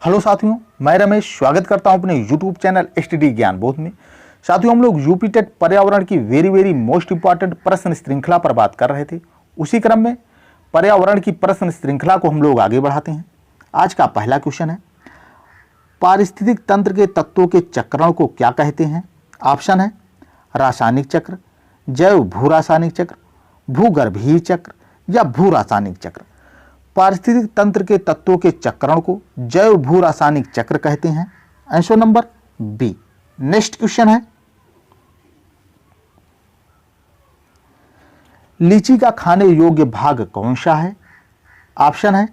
Hello साथियों, मैं रमेश स्वागत करता हूं अपने YouTube चैनल एसटीडी ज्ञान बोध में। साथियों, हम लोग यूपी टेट पर्यावरण की वेरी मोस्ट इंपॉर्टेंट प्रश्न श्रृंखला पर बात कर रहे थे। उसी क्रम में पर्यावरण की प्रश्न श्रृंखला को हम लोग आगे बढ़ाते हैं। आज का पहला क्वेश्चन है, पारिस्थितिक तंत्र के तत्वों के चक्रण को क्या कहते हैं? ऑप्शन है रासायनिक चक्र, जैव भू रासायनिक चक्र, भूगर्भीय चक्र या भू रासायनिक चक्र। पारिस्थितिक तंत्र के तत्वों के चक्रण को जैव भू रासायनिक चक्र कहते हैं। Answer number B. Next question है, लीची का खाने योग्य भाग कौन सा है? ऑप्शन है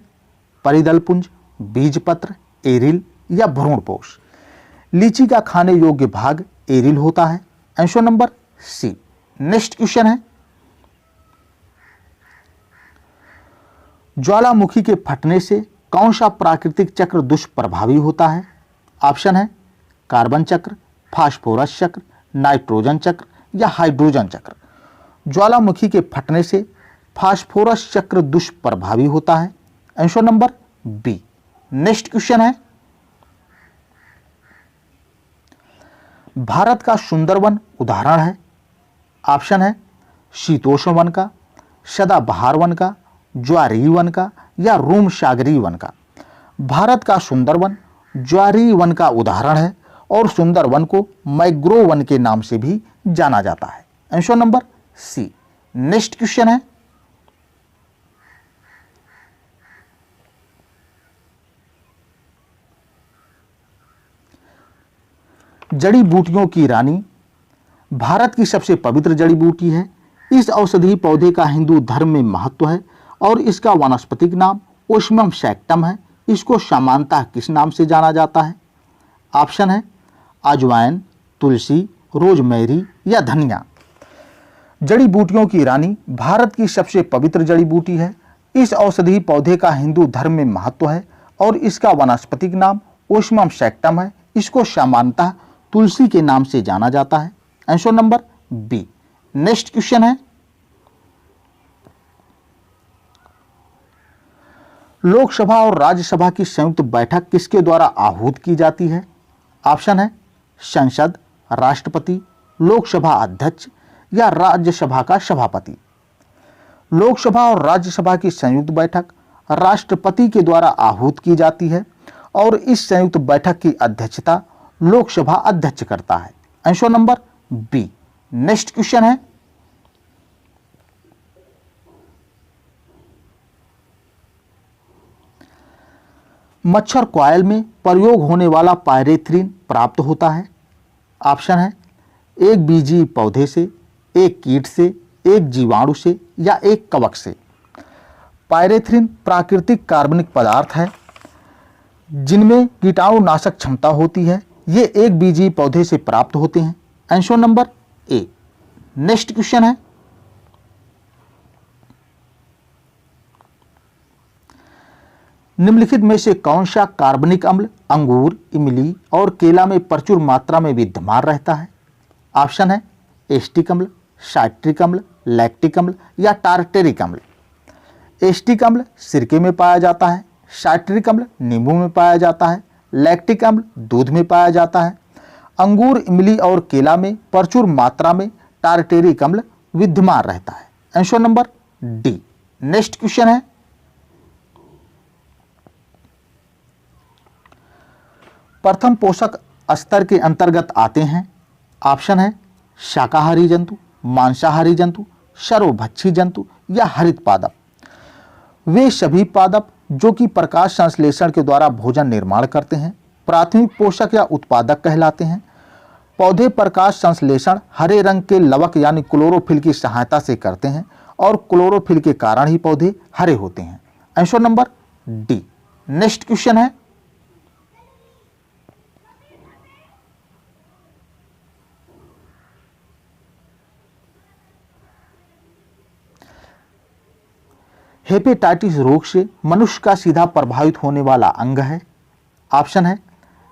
परिदल पुंज, बीजपत्र, एरिल या भ्रूणपोष। लीची का खाने योग्य भाग एरिल होता है। Answer number C. Next question है, ज्वालामुखी के फटने से कौन सा प्राकृतिक चक्र दुष्प्रभावी होता है? ऑप्शन है कार्बन चक्र, फास्फोरस चक्र, नाइट्रोजन चक्र या हाइड्रोजन चक्र। ज्वालामुखी के फटने से फास्फोरस चक्र दुष्प्रभावी होता है। Answer number B. Next question है, भारत का सुंदरवन उदाहरण है। ऑप्शन है शीतोष्ण वन का, सदाबहार वन का, ज्वारीय वन का या रूम सागरीय वन का। भारत का सुंदरवन ज्वारीय वन का उदाहरण है और सुंदरवन को मैंग्रोव वन के नाम से भी जाना जाता है। Answer number C. Next question है, जड़ी बूटियों की रानी भारत की सबसे पवित्र जड़ी बूटी है। इस औषधीय पौधे का हिंदू धर्म में महत्व है और इसका वानस्पतिक नाम ओस्मियम सैक्टम है। इसको सामान्यतः किस नाम से जाना जाता है? ऑप्शन है अजवाइन, तुलसी, रोजमेरी या धनिया। जड़ी बूटियों की रानी भारत की सबसे पवित्र जड़ी बूटी है। इस औषधीय पौधे का हिंदू धर्म में महत्व है और इसका वानस्पतिक नाम ओस्मियम सैक्टम है। इसको सामान्यतः तुलसी के नाम से जाना जाता है। Answer number B. Next question है, लोकसभा और राज्यसभा की संयुक्त बैठक किसके द्वारा आहूत की जाती है? ऑप्शन है संसद, राष्ट्रपति, लोकसभा अध्यक्ष या राज्यसभा का सभापति। लोकसभा और राज्यसभा की संयुक्त बैठक राष्ट्रपति के द्वारा आहूत की जाती है और इस संयुक्त बैठक की अध्यक्षता लोकसभा अध्यक्ष करता है। Answer number B. Next question है, मच्छर कॉयल में प्रयोग होने वाला पायरेथ्रिन प्राप्त होता है। ऑप्शन है एक बीजीय पौधे से, एक कीट से, एक जीवाणु से या एक कवक से। पायरेथ्रिन प्राकृतिक कार्बनिक पदार्थ है जिनमें कीटाणुनाशक क्षमता होती है। ये एक बीजीय पौधे से प्राप्त होते हैं। Answer number A. Next question है, निम्नलिखित में से कौन सा कार्बनिक अम्ल अंगूर, इमली और केला में प्रचुर मात्रा में विद्यमान रहता है? ऑप्शन है एस्टिक अम्ल, साइट्रिक अम्ल, लैक्टिक अम्ल या टार्टेरिक अम्ल। एस्टिक अम्ल सिरके में पाया जाता है, साइट्रिक अम्ल नींबू में पाया जाता है, लैक्टिक अम्ल दूध में पाया जाता है। अंगूर, इमली और केला में प्रचुर मात्रा में टार्टेरिक अम्ल विद्यमान रहता है। Answer number D. Next question है, प्रथम पोषक स्तर के अंतर्गत आते हैं। ऑप्शन है शाकाहारी जंतु, मांसाहारी जंतु, सर्वभक्षी जंतु या हरित पादप। वे सभी पादप जो कि प्रकाश संश्लेषण के द्वारा भोजन निर्माण करते हैं प्राथमिक पोषक या उत्पादक कहलाते हैं। पौधे प्रकाश संश्लेषण हरे रंग के लवक यानी क्लोरोफिल की सहायता से करते हैं और क्लोरोफिल के कारण ही पौधे हरे होते हैं। Answer number D. Next question है, हेपेटाइटिस रोग से मनुष्य का सीधा प्रभावित होने वाला अंग है। ऑप्शन है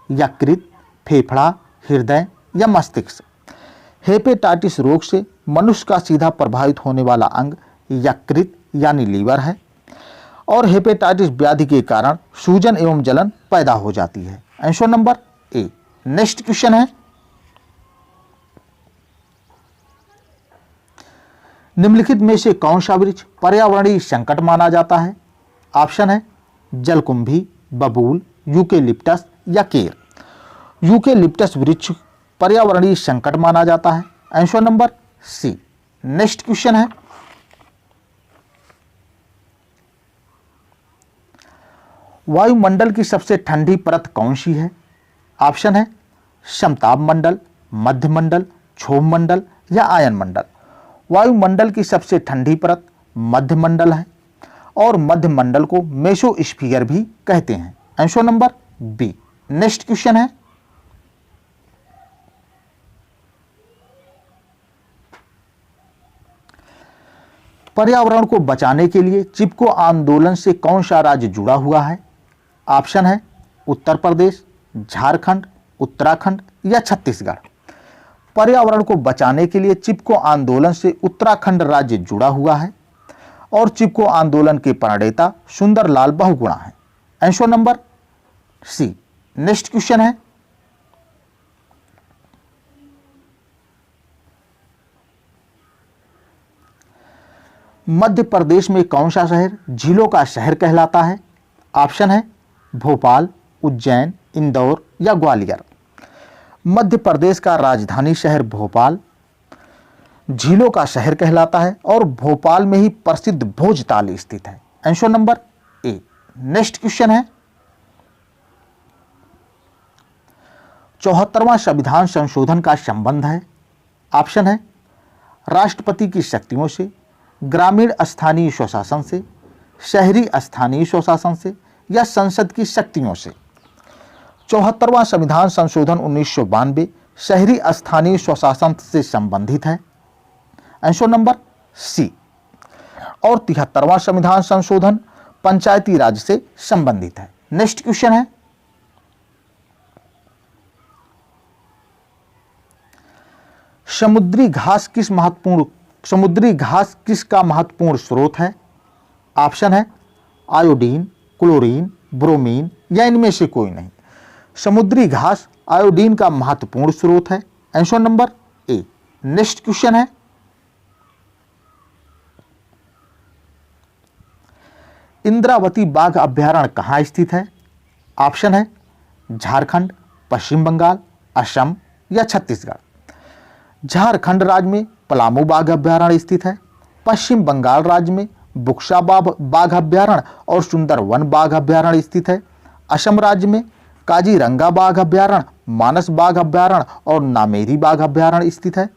यकृत, फेफड़ा, हृदय या मस्तिष्क। हेपेटाइटिस रोग से मनुष्य का सीधा प्रभावित होने वाला अंग यकृत यानी लीवर है और हेपेटाइटिस व्याधि के कारण सूजन एवं जलन पैदा हो जाती है। Answer number A. Next question है, निम्नलिखित में से कौन सा वृक्ष पर्यावरणीय संकट माना जाता है? ऑप्शन है जलकुंभी, बबूल, यूकेलिप्टस या केर। यूकेलिप्टस वृक्ष पर्यावरणीय संकट माना जाता है। Answer number C. Next question है, वायुमंडल की सबसे ठंडी परत कौन सी है? ऑप्शन है समताप मंडल, मध्य मंडल, क्षोभ मंडल या आयन मंडल। वायुमंडल की सबसे ठंडी परत मध्य मंडल है और मध्य मंडल को मेसोस्फीयर भी कहते हैं। Answer number B. Next question है, पर्यावरण को बचाने के लिए चिपको आंदोलन से कौन सा राज्य जुड़ा हुआ है? ऑप्शन है उत्तर प्रदेश, झारखंड, उत्तराखंड या छत्तीसगढ़। पर्यावरण को बचाने के लिए चिपको आंदोलन से उत्तराखंड राज्य जुड़ा हुआ है और चिपको आंदोलन के प्रणेता सुंदरलाल बहुगुणा है। Answer number C. Next question है, मध्य प्रदेश में कौन सा शहर झीलों का शहर कहलाता है? ऑप्शन है भोपाल, उज्जैन, इंदौर या ग्वालियर। मध्य प्रदेश का राजधानी शहर भोपाल झीलों का शहर कहलाता है और भोपाल में ही प्रसिद्ध भोजताल स्थित है। Answer number A. Next question है, 74वां संविधान संशोधन का संबंध है? ऑप्शन है राष्ट्रपति की शक्तियों से, ग्रामीण स्थानीय स्वशासन से, शहरी स्थानीय स्वशासन से या संसद की शक्तियों से। 74वां संविधान संशोधन 1992 शहरी स्थानीय स्वशासन से संबंधित है। Answer number C. और 73वां संविधान संशोधन पंचायती राज से संबंधित है। नेक्स्ट क्वेश्चन है, समुद्री घास किसका महत्वपूर्ण स्रोत है? ऑप्शन है आयोडीन, क्लोरीन, ब्रोमीन या इनमें से कोई नहीं। समुद्री घास आयोडीन का महत्वपूर्ण स्रोत है। Answer number A. Next question है, इंद्रावती बाघ अभयारण्य कहाँ स्थित है? ऑप्शन है झारखंड, पश्चिम बंगाल, असम या छत्तीसगढ़। झारखंड राज्य में पलामू बाघ अभयारण्य स्थित है। पश्चिम बंगाल राज्य में बुक्सा बाघ अभयारण्य और सुंदरवन बाघ अभयारण्य स्थित है। असम राज्य में काजीरंगा बाघ अभयारण्य, मानस बाघ अभयारण्य और नामेरी बाघ अभयारण्य स्थित है।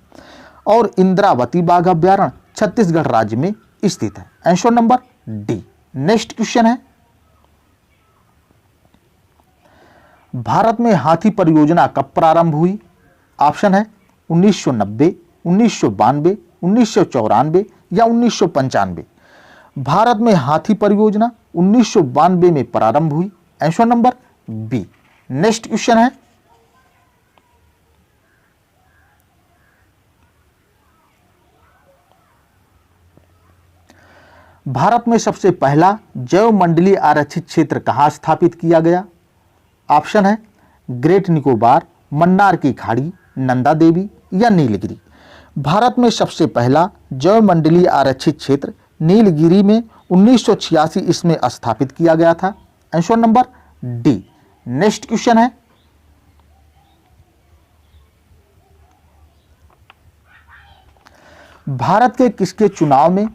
और इंद्रावती बाघ अभयारण्य छत्तीसगढ़ राज्य में स्थित है। Answer number D. Next question है, भारत में हाथी परियोजना कब प्रारंभ हुई? ऑप्शन है 1990, 1992, 1994 या 1995। भारत में हाथी परियोजना 1992 में प्रारंभ हुई। Answer number B. Next question है, भारत में सबसे पहला जैव मंडलीय आरक्षित क्षेत्र कहां स्थापित किया गया? ऑप्शन है ग्रेट निकोबार, मन्नार की खाड़ी, नंदा देवी या नीलगिरी। भारत में सबसे पहला जैव मंडलीय आरक्षित क्षेत्र नीलगिरी में 1986 इसमें स्थापित किया गया था। Answer number D. Next question है, भारत के किसके चुनाव में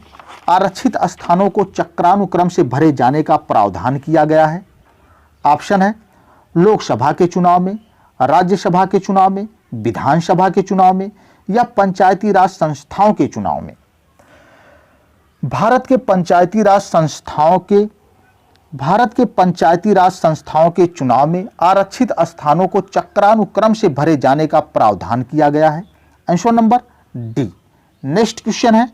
आरक्षित स्थानों को चक्रानुक्रम से भरे जाने का प्रावधान किया गया है? ऑप्शन है लोकसभा के चुनाव में, राज्यसभा के चुनाव में, विधानसभा के चुनाव में या पंचायती राज संस्थाओं के चुनाव में। भारत के पंचायती राज संस्थाओं के चुनाव में आरक्षित स्थानों को चक्रानुक्रम से भरे जाने का प्रावधान किया गया है। Answer number D. Next question है,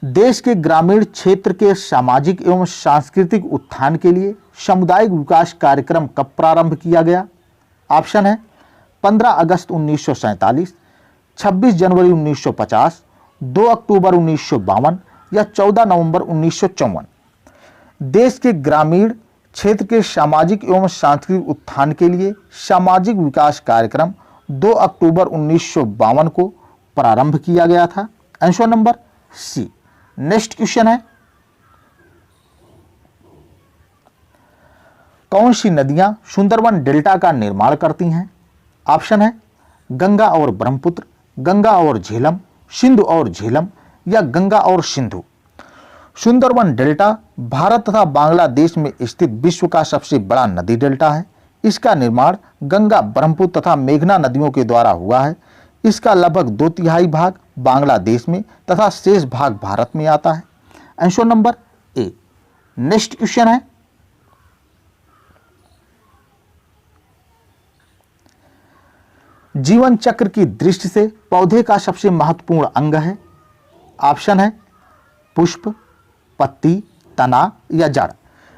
देश के ग्रामीण क्षेत्र के सामाजिक एवं सांस्कृतिक उत्थान के लिए सामुदायिक विकास कार्यक्रम कब प्रारंभ किया गया? ऑप्शन है 15 अगस्त 1947, 26 जनवरी 1950, 2 अक्टूबर 1952 या 14 नवंबर 1954। देश के ग्रामीण क्षेत्र के सामाजिक एवं सांस्कृतिक उत्थान के लिए सामाजिक विकास कार्यक्रम 2 अक्टूबर 1952 को प्रारंभ किया गया था। Answer number C. Next question है, कौन सी नदियां सुंदरवन डेल्टा का निर्माण करती हैं? ऑप्शन है गंगा और ब्रह्मपुत्र, गंगा और झेलम, सिंधु और झेलम या गंगा और सिंधु। सुंदरवन डेल्टा भारत तथा बांग्लादेश में स्थित विश्व का सबसे बड़ा नदी डेल्टा है। इसका निर्माण गंगा, ब्रह्मपुत्र तथा मेघना नदियों के द्वारा हुआ है। इसका लगभग 2/3 भाग बांग्लादेश में तथा शेष भाग भारत में आता है। Answer number A. Next question है, जीवन चक्र की दृष्टि से पौधे का सबसे महत्वपूर्ण अंग है। ऑप्शन है पुष्प, पत्ती, तना या जड़।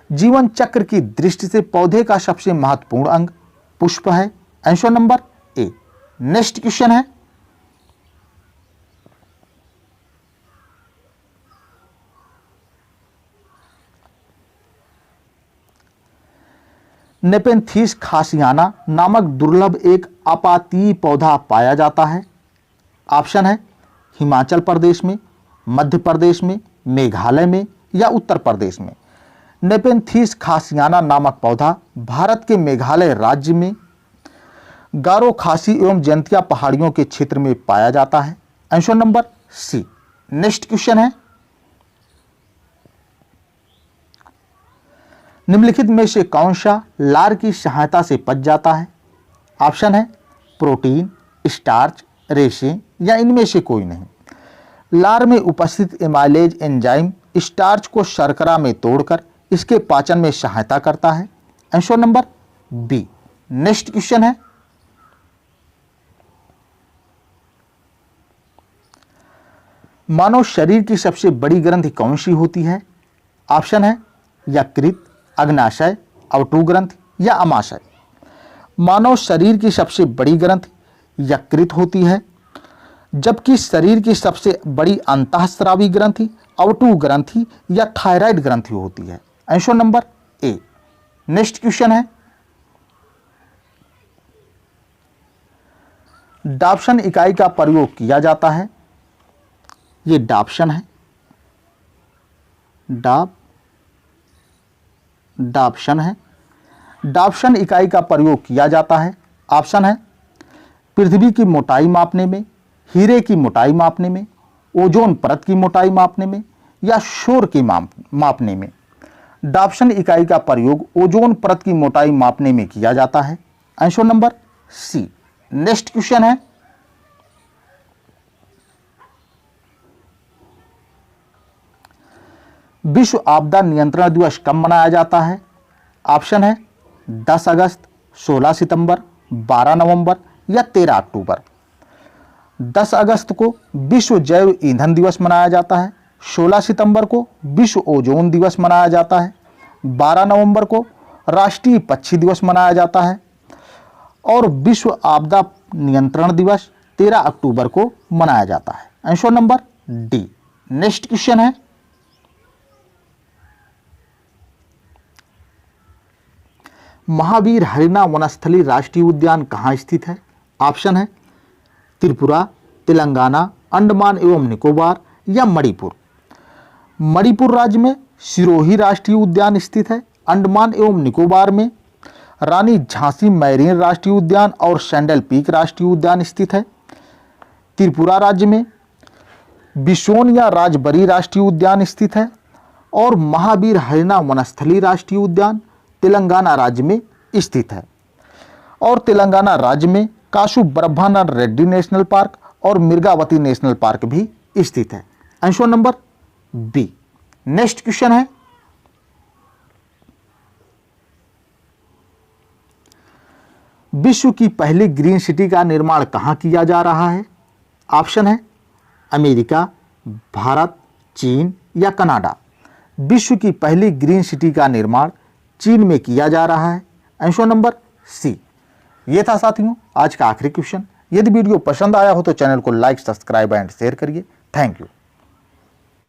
जीवन चक्र की दृष्टि से पौधे का सबसे महत्वपूर्ण अंग पुष्प है। Answer number A. Next question है, नेपेंथीस खासियाना नामक दुर्लभ एक आपातीय पौधा पाया जाता है। ऑप्शन है हिमाचल प्रदेश में, मध्य प्रदेश में, मेघालय में या उत्तर प्रदेश में। नेपेंथीस खासियाना नामक पौधा भारत के मेघालय राज्य में गारो खासी एवं जयंतिया पहाड़ियों के क्षेत्र में पाया जाता है। Answer number C. Next question है, निम्नलिखित में से कौन सा लार की सहायता से पच जाता है? ऑप्शन है प्रोटीन, स्टार्च, रेशे या इनमें से कोई नहीं। लार में उपस्थित एमाइलेज एंजाइम स्टार्च को शर्करा में तोड़कर इसके पाचन में सहायता करता है। Answer number B. Next question है, मानव शरीर की सबसे बड़ी ग्रंथि कौन सी होती है? ऑप्शन है यकृत, अग्नाशय, अवटु ग्रंथि या अमाशय। मानव शरीर की सबसे बड़ी ग्रंथि यकृत होती है, जबकि शरीर की सबसे बड़ी अंतःस्रावी ग्रंथि अवटु ग्रंथि या थायराइड ग्रंथि होती है। Answer number A. Next question है, डाप्सन इकाई का प्रयोग किया जाता है। ये डाप्सन है, डाप्सन है। डाप्सन इकाई का प्रयोग किया जाता है। ऑप्शन है पृथ्वी की मोटाई मापने में, हीरे की मोटाई मापने में, ओजोन परत की मोटाई मापने में या शोर की मापने में। डाप्सन इकाई का प्रयोग ओजोन परत की मोटाई मापने में किया जाता है। Answer number C. Next question है, विश्व आपदा नियंत्रण दिवस कब मनाया जाता है? ऑप्शन है 10 अगस्त, 16 सितंबर, 12 नवंबर या 13 अक्टूबर। 10 अगस्त को विश्व जैव ईंधन दिवस मनाया जाता है। 16 सितंबर को विश्व ओजोन दिवस मनाया जाता है। 12 नवंबर को राष्ट्रीय पक्षी दिवस मनाया जाता है और विश्व आपदा नियंत्रण दिवस 13 अक्टूबर को मनाया जाता है। Answer number D. Next question है, महावीर हरिना वनस्थली राष्ट्रीय उद्यान कहाँ स्थित है? ऑप्शन है त्रिपुरा, तेलंगाना, अंडमान एवं निकोबार या मणिपुर। मणिपुर राज्य में सिरोही राष्ट्रीय उद्यान स्थित है। अंडमान एवं निकोबार में रानी झांसी मैरीन राष्ट्रीय उद्यान और सैंडल पीक राष्ट्रीय उद्यान स्थित है। त्रिपुरा राज्य में बिशोन या राजबरी राष्ट्रीय उद्यान स्थित है और महावीर हरिना वनस्थली राष्ट्रीय उद्यान तेलंगाना राज्य में स्थित है। और तेलंगाना राज्य में कासु ब्रह्मानंद रेड्डी नेशनल पार्क और मिर्गावती नेशनल पार्क भी स्थित है। Answer number B. Next question है, विश्व की पहली ग्रीन सिटी का निर्माण कहाँ किया जा रहा है? ऑप्शन है अमेरिका, भारत, चीन या कनाडा। विश्व की पहली ग्रीन सिटी का निर्माण चीन में किया जा रहा है। Answer number C. ये था साथियों आज का आखिरी क्वेश्चन। यदि वीडियो पसंद आया हो तो चैनल को लाइक, सब्सक्राइब एंड शेयर करिए। Thank you.